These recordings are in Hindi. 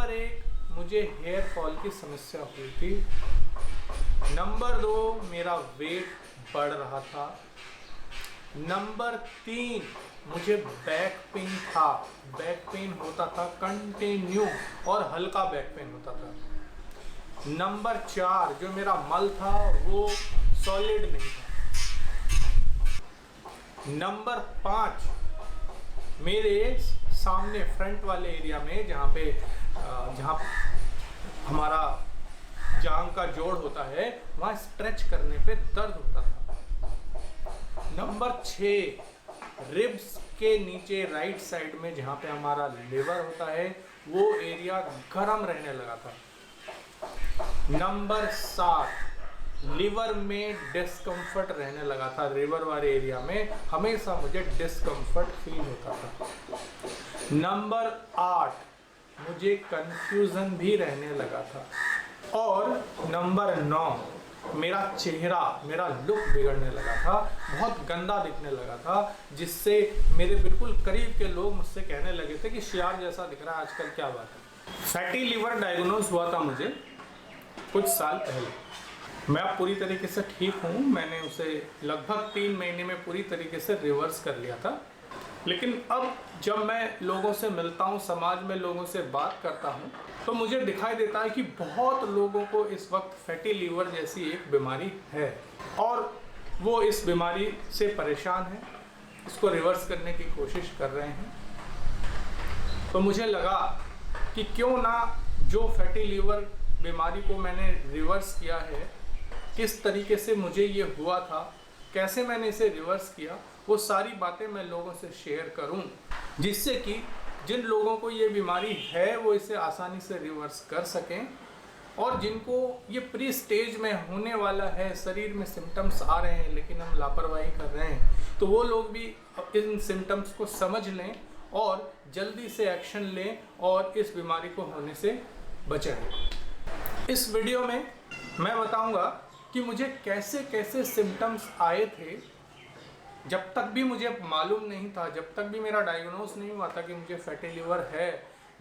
नंबर 1, मुझे हेयर फॉल की समस्या हुई थी। नंबर 2, मेरा वेट बढ़ रहा था। नंबर 3, मुझे बैक पेन था। बैक पेन होता था कंटिन्यू और हल्का बैक पेन होता था। नंबर 4, जो मेरा मल था वो सॉलिड नहीं था। नंबर 5, मेरे सामने फ्रंट वाले एरिया में जहाँ हमारा जांघ का जोड़ होता है वहाँ स्ट्रेच करने पे दर्द होता था। नंबर 6, रिब्स के नीचे राइट साइड में जहाँ पे हमारा लिवर होता है वो एरिया गर्म रहने लगा था। नंबर 7, लिवर में डिस्कम्फर्ट रहने लगा था। लिवर वाले एरिया में हमेशा मुझे डिस्कम्फर्ट फील होता था। नंबर 8, मुझे कंफ्यूजन भी रहने लगा था। और नंबर 9, मेरा चेहरा, मेरा लुक बिगड़ने लगा था, बहुत गंदा दिखने लगा था, जिससे मेरे बिल्कुल करीब के लोग मुझसे कहने लगे थे कि शियार जैसा दिख रहा है आजकल, क्या बात है। फैटी लीवर डायग्नोज हुआ था मुझे कुछ साल पहले। मैं अब पूरी तरीके से ठीक हूँ। मैंने उसे लगभग 3 महीने में पूरी तरीके से रिवर्स कर लिया था। लेकिन अब जब मैं लोगों से मिलता हूँ, समाज में लोगों से बात करता हूँ, तो मुझे दिखाई देता है कि बहुत लोगों को इस वक्त फैटी लीवर जैसी एक बीमारी है और वो इस बीमारी से परेशान है, इसको रिवर्स करने की कोशिश कर रहे हैं। तो मुझे लगा कि क्यों ना जो फैटी लीवर बीमारी को मैंने रिवर्स किया है, किस तरीके से मुझे ये हुआ था, कैसे मैंने इसे रिवर्स किया, वो सारी बातें मैं लोगों से शेयर करूं, जिससे कि जिन लोगों को ये बीमारी है वो इसे आसानी से रिवर्स कर सकें, और जिनको ये प्री स्टेज में होने वाला है, शरीर में सिम्टम्स आ रहे हैं लेकिन हम लापरवाही कर रहे हैं, तो वो लोग भी इन सिम्टम्स को समझ लें और जल्दी से एक्शन लें और इस बीमारी को होने से बचाएं। इस वीडियो में मैं बताऊंगा कि मुझे कैसे कैसे सिम्टम्स आए थे। जब तक भी मुझे मालूम नहीं था, जब तक भी मेरा डायग्नोस नहीं हुआ था कि मुझे फैटी लीवर है,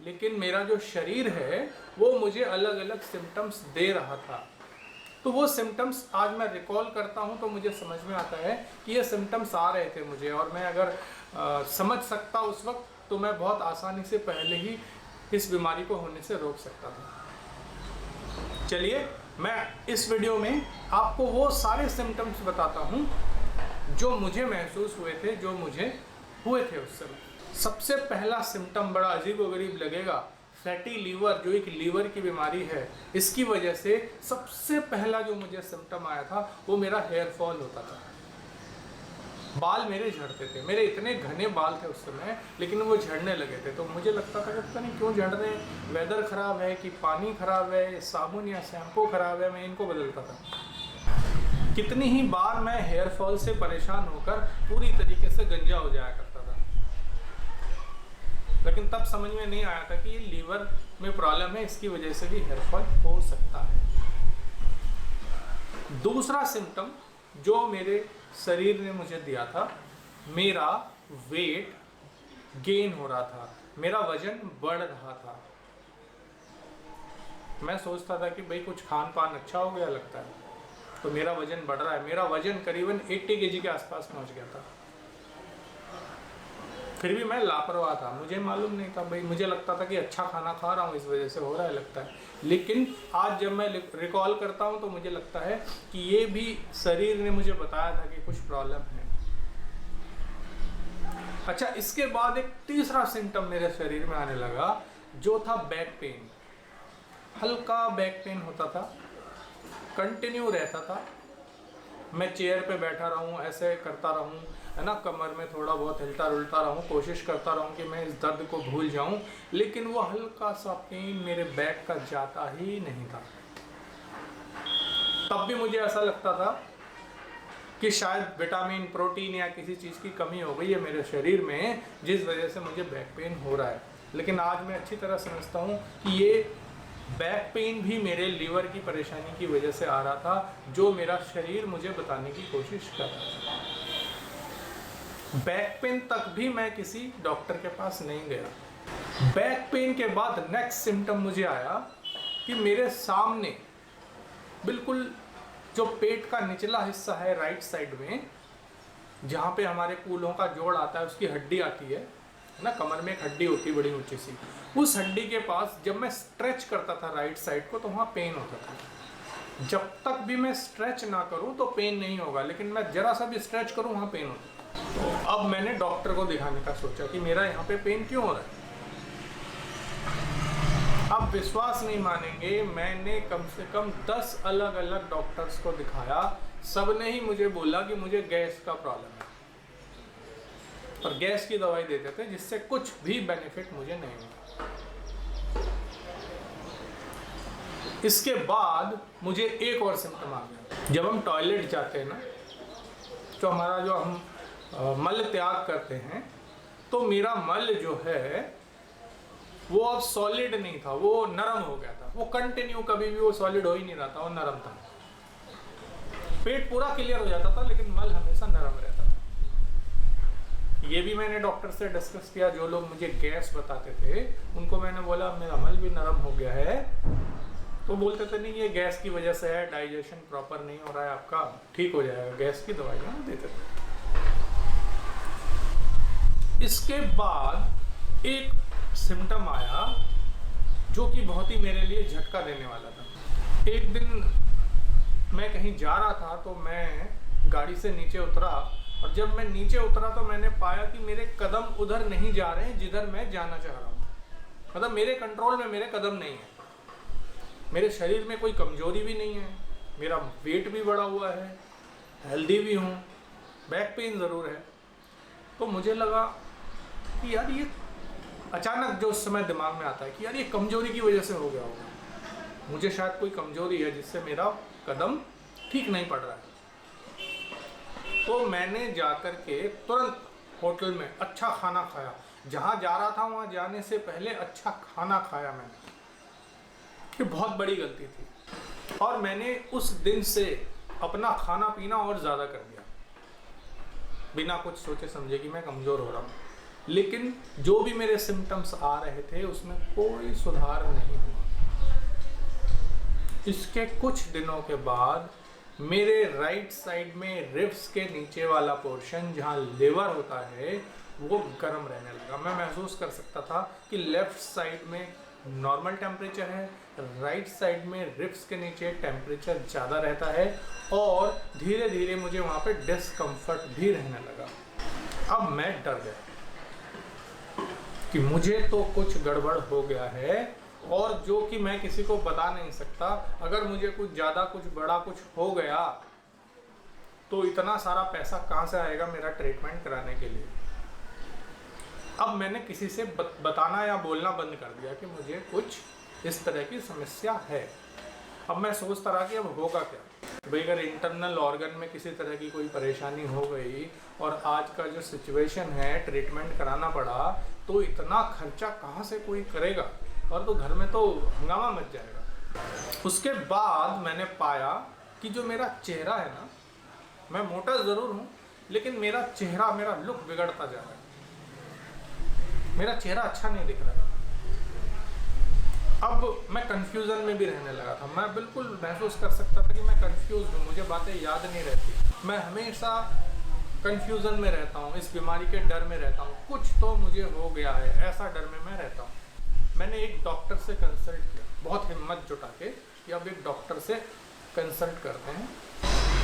लेकिन मेरा जो शरीर है वो मुझे अलग अलग सिम्टम्स दे रहा था। तो वो सिम्टम्स आज मैं रिकॉल करता हूँ तो मुझे समझ में आता है कि ये सिम्टम्स आ रहे थे मुझे, और मैं अगर समझ सकता उस वक्त तो मैं बहुत आसानी से पहले ही इस बीमारी को होने से रोक सकता था। चलिए मैं इस वीडियो में आपको वो सारे सिम्टम्स बताता हूँ जो मुझे महसूस हुए थे, जो मुझे हुए थे उस समय। सबसे पहला सिम्टम बड़ा अजीबोगरीब लगेगा। फैटी लीवर जो एक लीवर की बीमारी है, इसकी वजह से सबसे पहला जो मुझे सिम्टम आया था वो मेरा हेयर फॉल होता था। बाल मेरे झड़ते थे। मेरे इतने घने बाल थे उस समय, लेकिन वो झड़ने लगे थे। तो मुझे लगता था कि पता नहीं क्यों झड़ रहे हैं, वेदर ख़राब है कि पानी ख़राब है, साबुन या शैम्पू ख़राब है। मैं इनको बदलता था। कितनी ही बार मैं हेयर फॉल से परेशान होकर पूरी तरीके से गंजा हो जाया करता था, लेकिन तब समझ में नहीं आया था कि ये लीवर में प्रॉब्लम है, इसकी वजह से भी हेयर फॉल हो सकता है। दूसरा सिम्टम जो मेरे शरीर ने मुझे दिया था, मेरा वेट गेन हो रहा था, मेरा वजन बढ़ रहा था। मैं सोचता था कि भाई कुछ खान पान अच्छा हो गया लगता है, तो मेरा वजन बढ़ रहा है। मेरा वजन करीबन 80 kg के आसपास पहुंच गया था। फिर भी मैं लापरवाह था, मुझे मालूम नहीं था। भाई मुझे लगता था कि अच्छा खाना खा रहा हूँ, इस वजह से हो रहा है लगता है। लेकिन आज जब मैं रिकॉल करता हूँ तो मुझे लगता है कि ये भी शरीर ने मुझे बताया था कि कुछ प्रॉब्लम है। अच्छा, इसके बाद एक तीसरा सिम्टम मेरे शरीर में आने लगा, जो था बैक पेन। हल्का बैक पेन होता था, कंटिन्यू रहता था। मैं चेयर पे बैठा रहूँ, ऐसे करता रहूँ, है ना, कमर में थोड़ा बहुत हिलता रुलता रहूँ, कोशिश करता रहूँ कि मैं इस दर्द को भूल जाऊँ, लेकिन वो हल्का सा पेन मेरे बैक का जाता ही नहीं था। तब भी मुझे ऐसा लगता था कि शायद विटामिन, प्रोटीन या किसी चीज़ की कमी हो गई है मेरे शरीर में, जिस वजह से मुझे बैक पेन हो रहा है। लेकिन आज मैं अच्छी तरह समझता हूँ कि ये बैक पेन भी मेरे लीवर की परेशानी की वजह से आ रहा था, जो मेरा शरीर मुझे बताने की कोशिश कर रहा था। बैक पेन तक भी मैं किसी डॉक्टर के पास नहीं गया। बैक पेन के बाद नेक्स्ट सिम्टम मुझे आया कि मेरे सामने बिल्कुल जो पेट का निचला हिस्सा है राइट साइड में, जहाँ पे हमारे कूल्हों का जोड़ आता है, उसकी हड्डी आती है ना, कमर में एक हड्डी होती है बड़ी ऊंची सी, उस हड्डी के पास जब मैं स्ट्रेच करता था राइट साइड को तो वहाँ पेन होता था। जब तक भी मैं स्ट्रेच ना करूँ तो पेन नहीं होगा, लेकिन मैं जरा सा भी स्ट्रेच करूँ वहाँ पेन होता है। तो अब मैंने डॉक्टर को दिखाने का सोचा कि मेरा यहाँ पे पेन क्यों हो रहा है। आप विश्वास नहीं मानेंगे, मैंने कम से कम 10 अलग अलग डॉक्टर्स को दिखाया, सबने ही मुझे बोला कि मुझे गैस का प्रॉब्लम है और गैस की दवाई देते थे, जिससे कुछ भी बेनिफिट मुझे नहीं मिला। इसके बाद मुझे एक और सिम्टम आ गया। जब हम टॉयलेट जाते हैं ना, तो हमारा जो हम मल त्याग करते हैं, तो मेरा मल जो है वो अब सॉलिड नहीं था, वो नरम हो गया था। वो कंटिन्यू कभी भी वो सॉलिड हो ही नहीं रहा था, वो नरम था। पेट पूरा क्लियर हो जाता था लेकिन मल हमेशा नरम रहता था। ये भी मैंने डॉक्टर से डिस्कस किया। जो लोग मुझे गैस बताते थे उनको मैंने बोला मेरा मल भी नरम हो गया है, तो बोलते थे नहीं ये गैस की वजह से है, डाइजेशन प्रॉपर नहीं हो रहा है आपका, ठीक हो जाएगा, गैस की दवाइयाँ देते थे। इसके बाद एक सिम्टम आया जो कि बहुत ही मेरे लिए झटका देने वाला था। एक दिन मैं कहीं जा रहा था तो मैं गाड़ी से नीचे उतरा, और जब मैं नीचे उतरा तो मैंने पाया कि मेरे कदम उधर नहीं जा रहे हैं जिधर मैं जाना चाह रहा हूँ। मतलब मेरे कंट्रोल में मेरे कदम नहीं है। मेरे शरीर में कोई कमजोरी भी नहीं है, मेरा वेट भी बढ़ा हुआ है, हेल्दी भी हूँ, बैक पेन ज़रूर है। तो मुझे लगा कि यार ये अचानक जो उस समय दिमाग में आता है कि यार ये कमजोरी की वजह से हो गया होगा, मुझे शायद कोई कमजोरी है जिससे मेरा कदम ठीक नहीं पड़ रहा है। तो मैंने जाकर के तुरंत होटल में अच्छा खाना खाया। जहाँ जा रहा था वहाँ जाने से पहले अच्छा खाना खाया मैंने। ये बहुत बड़ी गलती थी और मैंने उस दिन से अपना खाना पीना और ज़्यादा कर दिया, बिना कुछ सोचे समझे कि मैं कमज़ोर हो रहा हूँ। लेकिन जो भी मेरे सिम्टम्स आ रहे थे उसमें कोई सुधार नहीं हुआ। इसके कुछ दिनों के बाद मेरे राइट साइड में रिब्स के नीचे वाला पोर्शन जहाँ लिवर होता है वो गर्म रहने लगा। मैं महसूस कर सकता था कि लेफ्ट साइड में नॉर्मल टेम्परेचर है, राइट साइड में रिब्स के नीचे टेम्परेचर ज़्यादा रहता है और धीरे धीरे मुझे वहाँ पे डिस्कम्फर्ट भी रहने लगा। अब मैं डर गया कि मुझे तो कुछ गड़बड़ हो गया है और जो कि मैं किसी को बता नहीं सकता। अगर मुझे कुछ ज़्यादा कुछ बड़ा कुछ हो गया तो इतना सारा पैसा कहाँ से आएगा मेरा ट्रीटमेंट कराने के लिए। अब मैंने किसी से बताना या बोलना बंद कर दिया कि मुझे कुछ इस तरह की समस्या है। अब मैं सोचता रहा कि अब होगा क्या भाई, अगर इंटरनल ऑर्गन में किसी तरह की कोई परेशानी हो गई और आज का जो सिचुएशन है ट्रीटमेंट कराना पड़ा तो इतना खर्चा कहाँ से कोई करेगा और तो घर में तो हंगामा मच जाएगा। उसके बाद मैंने पाया कि जो मेरा चेहरा है ना, मैं मोटा ज़रूर हूँ लेकिन मेरा चेहरा, मेरा लुक बिगड़ता जा रहा है। मेरा चेहरा अच्छा नहीं दिख रहा है। अब मैं कंफ्यूजन में भी रहने लगा था। मैं बिल्कुल महसूस कर सकता था कि मैं कंफ्यूज हूँ, मुझे बातें याद नहीं रहती। मैं हमेशा कंफ्यूजन में रहता हूँ, इस बीमारी के डर में रहता हूँ, कुछ तो मुझे हो गया है, ऐसा डर में मैं रहता हूँ। मैंने एक डॉक्टर से कंसल्ट किया, बहुत हिम्मत जुटा के कि अब एक डॉक्टर से कंसल्ट करते हैं।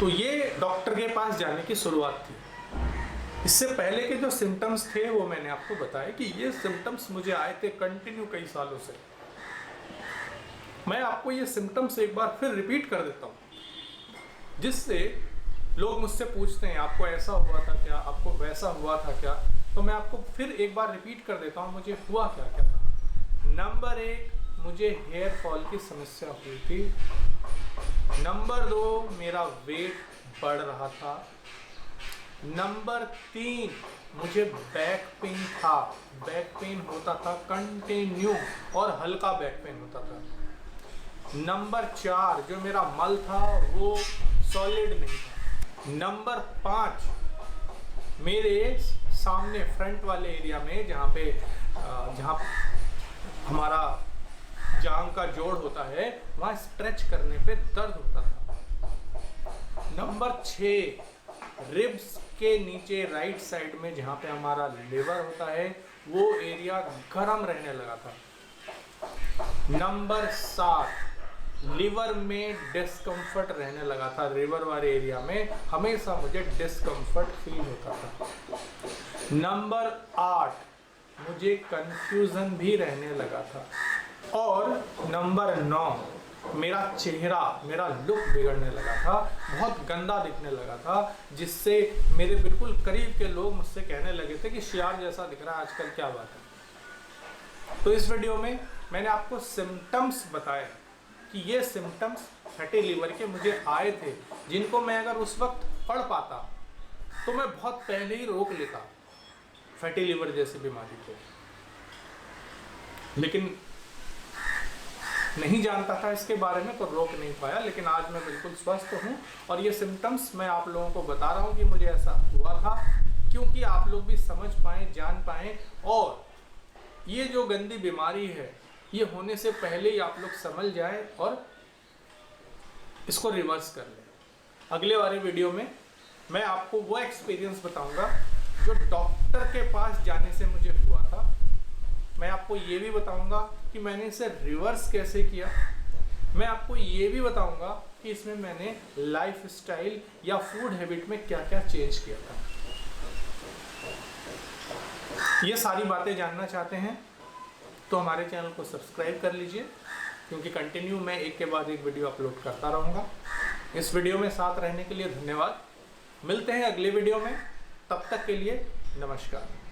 तो ये डॉक्टर के पास जाने की शुरुआत थी। इससे पहले के जो सिम्टम्स थे वो मैंने आपको बताया कि ये सिम्टम्स मुझे आए थे कंटिन्यू कई सालों से। मैं आपको ये सिम्टम्स एक बार फिर रिपीट कर देता हूँ, जिससे लोग मुझसे पूछते हैं आपको ऐसा हुआ था क्या, आपको वैसा हुआ था क्या। तो मैं आपको फिर एक बार रिपीट कर देता हूँ मुझे हुआ क्या क्या था। नंबर 1, मुझे हेयर फॉल की समस्या हुई थी। नंबर 2, मेरा वेट बढ़ रहा था। नंबर 3, मुझे बैक पेन था। बैक पेन होता था कंटिन्यू और हल्का बैक पेन होता था। नंबर 4, जो मेरा मल था वो सॉलिड नहीं था। नंबर 5, मेरे सामने फ्रंट वाले एरिया में जहाँ हमारा जांघ का जोड़ होता है, वहाँ स्ट्रेच करने पे दर्द होता था। नंबर 6, रिब्स के नीचे राइट साइड में जहाँ पे हमारा लिवर होता है वो एरिया गर्म रहने लगा था। नंबर 7, लिवर में डिस्कम्फर्ट रहने लगा था। लिवर वाले एरिया में हमेशा मुझे डिस्कम्फर्ट फील होता था। नंबर 8, मुझे कंफ्यूजन भी रहने लगा था। और नंबर 9, मेरा चेहरा, मेरा लुक बिगड़ने लगा था, बहुत गंदा दिखने लगा था, जिससे मेरे बिल्कुल करीब के लोग मुझसे कहने लगे थे कि शियार जैसा दिख रहा है आजकल, क्या बात है। तो इस वीडियो में मैंने आपको सिम्टम्स बताए कि ये सिम्टम्स फैटी लीवर के मुझे आए थे, जिनको मैं अगर उस वक्त पढ़ पाता तो मैं बहुत पहले ही रोक लेता फैटी लीवर जैसी बीमारी को, लेकिन नहीं जानता था इसके बारे में तो रोक नहीं पाया। लेकिन आज मैं बिल्कुल स्वस्थ हूँ और ये सिम्टम्स मैं आप लोगों को बता रहा हूँ कि मुझे ऐसा हुआ था, क्योंकि आप लोग भी समझ पाएँ, जान पाएँ, और ये जो गंदी बीमारी है ये होने से पहले ही आप लोग समझ जाएं और इसको रिवर्स कर लें। अगले वाले वीडियो में मैं आपको वो एक्सपीरियंस बताऊंगा जो डॉक्टर के पास जाने से मुझे हुआ था। मैं आपको ये भी बताऊंगा कि मैंने इसे रिवर्स कैसे किया। मैं आपको ये भी बताऊंगा कि इसमें मैंने लाइफ स्टाइल या फूड हैबिट में क्या क्या चेंज किया था। ये सारी बातें जानना चाहते हैं तो हमारे चैनल को सब्सक्राइब कर लीजिए, क्योंकि कंटिन्यू मैं एक के बाद एक वीडियो अपलोड करता रहूँगा। इस वीडियो में साथ रहने के लिए धन्यवाद। मिलते हैं अगले वीडियो में, तब तक के लिए नमस्कार।